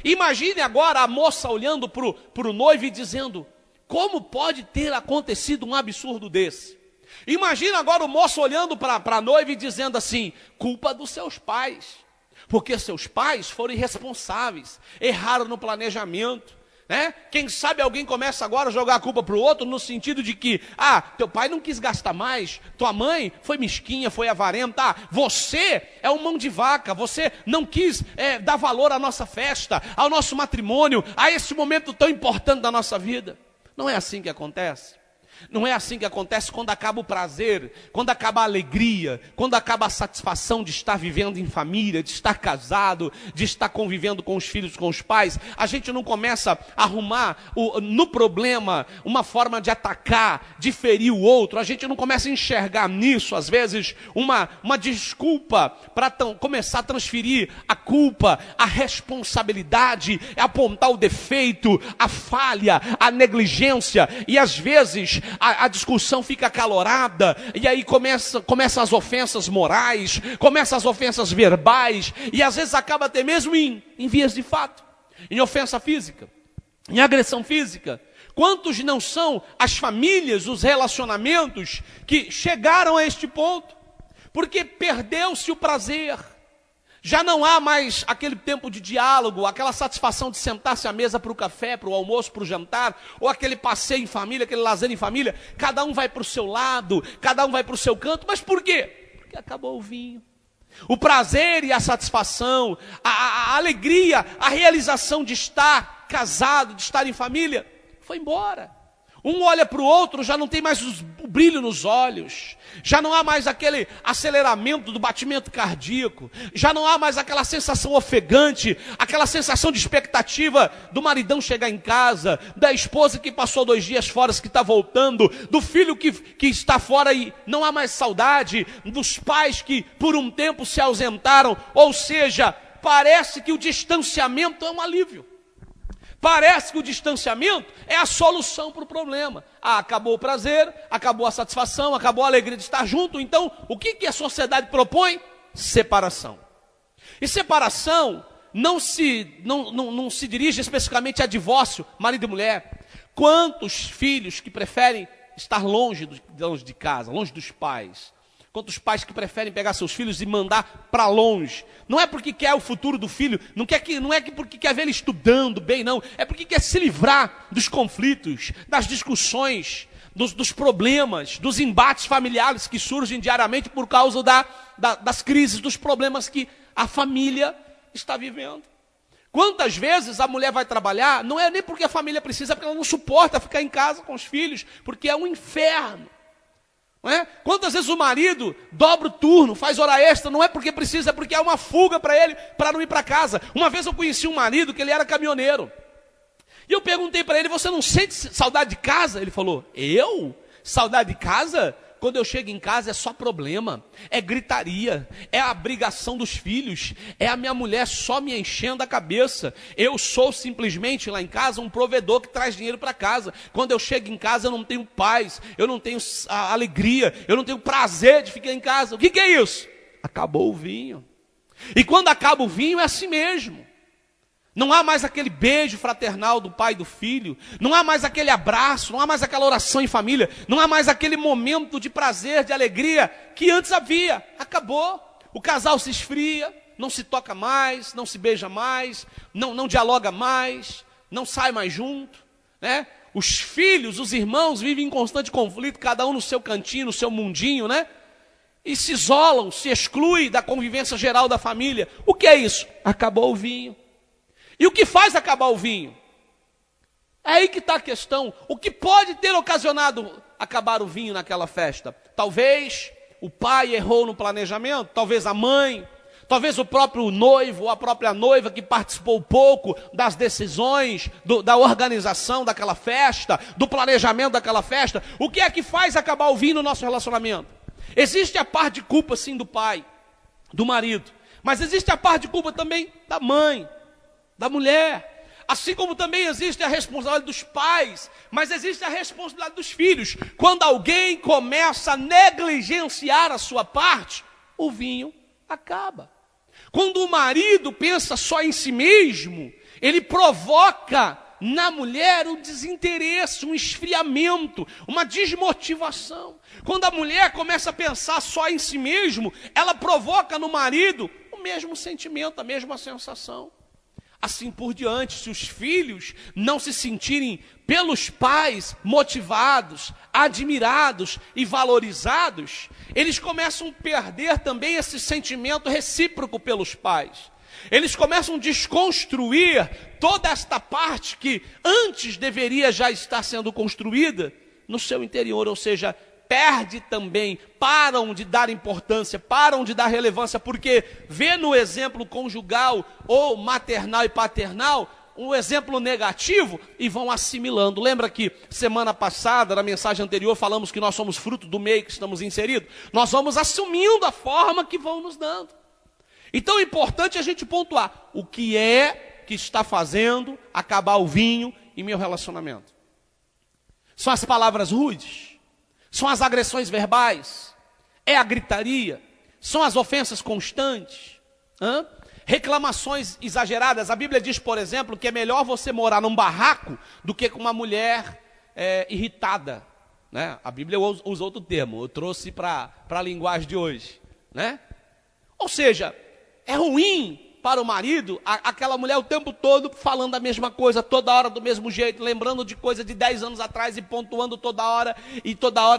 Imagine agora a moça olhando para o noivo e dizendo: como pode ter acontecido um absurdo desse? Imagina agora o moço olhando para a noiva e dizendo assim: culpa dos seus pais, porque seus pais foram irresponsáveis, erraram no planejamento, né? Quem sabe alguém começa agora a jogar a culpa para o outro, no sentido de que, teu pai não quis gastar mais, tua mãe foi mesquinha, foi avarenta, você é um mão de vaca, você não quis dar valor à nossa festa, ao nosso matrimônio, a esse momento tão importante da nossa vida. Não é assim que acontece. Não é assim que acontece quando acaba o prazer, quando acaba a alegria, quando acaba a satisfação de estar vivendo em família, de estar casado, de estar convivendo com os filhos, com os pais. A gente não começa a arrumar no problema uma forma de atacar, de ferir o outro. A gente não começa a enxergar nisso, às vezes, uma desculpa para começar a transferir a culpa, a responsabilidade, apontar o defeito, a falha, a negligência. E às vezes a discussão fica acalorada, e aí começam as ofensas morais, começam as ofensas verbais, e às vezes acaba até mesmo em vias de fato, em ofensa física, em agressão física. Quantos não são as famílias, os relacionamentos que chegaram a este ponto? Porque perdeu-se o prazer. Já não há mais aquele tempo de diálogo, aquela satisfação de sentar-se à mesa para o café, para o almoço, para o jantar, ou aquele passeio em família, aquele lazer em família. Cada um vai para o seu lado, cada um vai para o seu canto. Mas por quê? Porque acabou o vinho. O prazer e a satisfação, a alegria, a realização de estar casado, de estar em família, foi embora. Um olha para o outro, já não tem mais o brilho nos olhos, já não há mais aquele aceleramento do batimento cardíaco, já não há mais aquela sensação ofegante, aquela sensação de expectativa do maridão chegar em casa, da esposa que passou 2 dias fora, que está voltando, do filho que está fora e não há mais saudade, dos pais que por um tempo se ausentaram. Ou seja, parece que o distanciamento é um alívio. Parece que o distanciamento é a solução para o problema. Acabou o prazer, acabou a satisfação, acabou a alegria de estar junto. Então, o que a sociedade propõe? Separação. E separação não se dirige especificamente a divórcio, marido e mulher. Quantos filhos que preferem estar longe de casa, longe dos pais? Quantos pais que preferem pegar seus filhos e mandar para longe? Não é porque quer o futuro do filho, não é porque quer ver ele estudando bem, não. É porque quer se livrar dos conflitos, das discussões, dos problemas, dos embates familiares que surgem diariamente por causa das crises, dos problemas que a família está vivendo. Quantas vezes a mulher vai trabalhar, não é nem porque a família precisa, é porque ela não suporta ficar em casa com os filhos, porque é um inferno. Não é? Quantas vezes o marido dobra o turno, faz hora extra, não é porque precisa, é porque é uma fuga para ele, para não ir para casa. Uma vez eu conheci um marido que ele era caminhoneiro, e eu perguntei para ele: você não sente saudade de casa? Ele falou: eu? Saudade de casa? Quando eu chego em casa é só problema, é gritaria, é a obrigação dos filhos, é a minha mulher só me enchendo a cabeça. Eu sou simplesmente lá em casa um provedor que traz dinheiro para casa. Quando eu chego em casa eu não tenho paz, eu não tenho a alegria, eu não tenho prazer de ficar em casa. O que é isso? Acabou o vinho. E quando acaba o vinho é assim mesmo. Não há mais aquele beijo fraternal do pai e do filho, não há mais aquele abraço, não há mais aquela oração em família, não há mais aquele momento de prazer, de alegria que antes havia. Acabou. O casal se esfria, não se toca mais, não se beija mais, não dialoga mais, não sai mais junto, né? Os filhos, os irmãos vivem em constante conflito, cada um no seu cantinho, no seu mundinho, né? E se isolam, se excluem da convivência geral da família. O que é isso? Acabou o vinho. E o que faz acabar o vinho? É aí que está a questão. O que pode ter ocasionado acabar o vinho naquela festa? Talvez o pai errou no planejamento, talvez a mãe, talvez o próprio noivo ou a própria noiva que participou pouco das decisões, da organização daquela festa, do planejamento daquela festa. O que é que faz acabar o vinho no nosso relacionamento? Existe a parte de culpa, sim, do pai, do marido, mas existe a parte de culpa também da mãe, da mulher, assim como também existe a responsabilidade dos pais, mas existe a responsabilidade dos filhos. Quando alguém começa a negligenciar a sua parte, o vinho acaba. Quando o marido pensa só em si mesmo, Ele provoca na mulher um desinteresse, um esfriamento, uma desmotivação. Quando a mulher começa a pensar só em si mesmo, ela provoca no marido o mesmo sentimento, a mesma sensação. Assim por diante, se os filhos não se sentirem pelos pais motivados, admirados e valorizados, eles começam a perder também esse sentimento recíproco pelos pais. Eles começam a desconstruir toda esta parte que antes deveria já estar sendo construída no seu interior, ou seja, perde também, param de dar importância, param de dar relevância, porque vê no exemplo conjugal ou maternal e paternal um exemplo negativo e vão assimilando. Lembra que semana passada, na mensagem anterior, falamos que nós somos fruto do meio que estamos inseridos? Nós vamos assumindo a forma que vão nos dando. Então é importante a gente pontuar o que é que está fazendo acabar o vinho em meu relacionamento. São as palavras rudes? São as agressões verbais? É a gritaria? São as ofensas constantes? Reclamações exageradas? A Bíblia diz, por exemplo, que é melhor você morar num barraco do que com uma mulher irritada, né? A Bíblia usa outro termo, eu trouxe para a linguagem de hoje, né? Ou seja, é ruim para o marido aquela mulher o tempo todo falando a mesma coisa, toda hora do mesmo jeito, lembrando de coisa de 10 anos atrás e pontuando toda hora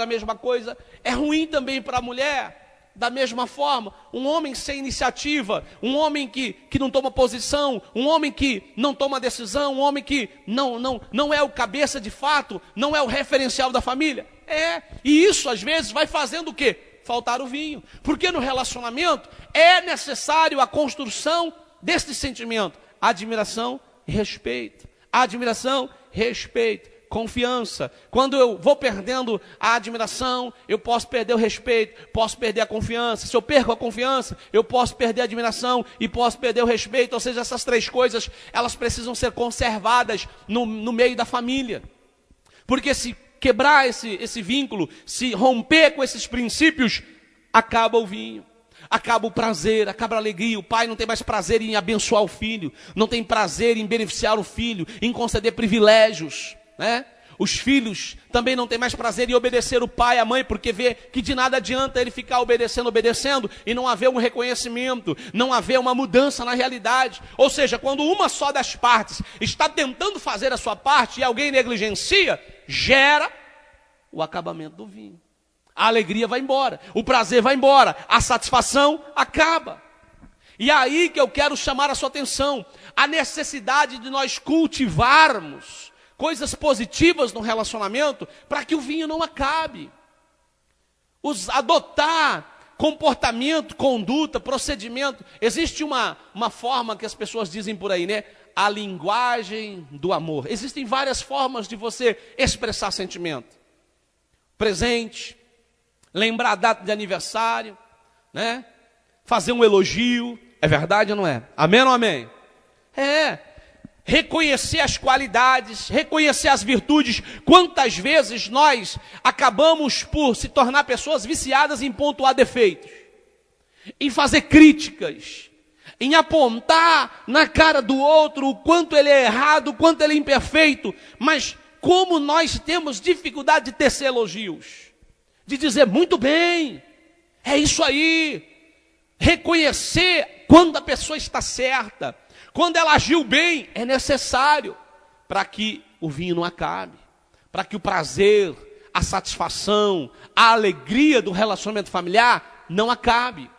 a mesma coisa. É ruim também para a mulher, da mesma forma, um homem sem iniciativa, um homem que não toma posição, um homem que não toma decisão, um homem que não é o cabeça de fato, não é o referencial da família. E isso às vezes vai fazendo o quê? Faltar o vinho, porque no relacionamento é necessário a construção desse sentimento, admiração e respeito, confiança. Quando eu vou perdendo a admiração, eu posso perder o respeito, posso perder a confiança. Se eu perco a confiança, eu posso perder a admiração e posso perder o respeito. Ou seja, essas três coisas, elas precisam ser conservadas no meio da família, porque se quebrar esse vínculo, se romper com esses princípios, acaba o vinho, acaba o prazer, acaba a alegria. O pai não tem mais prazer em abençoar o filho, não tem prazer em beneficiar o filho, em conceder privilégios, né? Os filhos também não têm mais prazer em obedecer o pai e a mãe, porque vê que de nada adianta ele ficar obedecendo, e não haver um reconhecimento, não haver uma mudança na realidade. Ou seja, quando uma só das partes está tentando fazer a sua parte e alguém negligencia, gera o acabamento do vinho. A alegria vai embora, o prazer vai embora, a satisfação acaba. E é aí que eu quero chamar a sua atenção, a necessidade de nós cultivarmos coisas positivas no relacionamento, para que o vinho não acabe. Adotar comportamento, conduta, procedimento. Existe uma forma que as pessoas dizem por aí, né? A linguagem do amor. Existem várias formas de você expressar sentimento. Presente, lembrar a data de aniversário, né? Fazer um elogio. É verdade ou não é? Amém ou não amém? Reconhecer as qualidades, reconhecer as virtudes. Quantas vezes nós acabamos por se tornar pessoas viciadas em pontuar defeitos, em fazer críticas, em apontar na cara do outro o quanto ele é errado, o quanto ele é imperfeito. Mas como nós temos dificuldade de tecer elogios, de dizer muito bem, é isso aí. Reconhecer quando a pessoa está certa, quando ela agiu bem, é necessário para que o vinho não acabe, para que o prazer, a satisfação, a alegria do relacionamento familiar não acabe.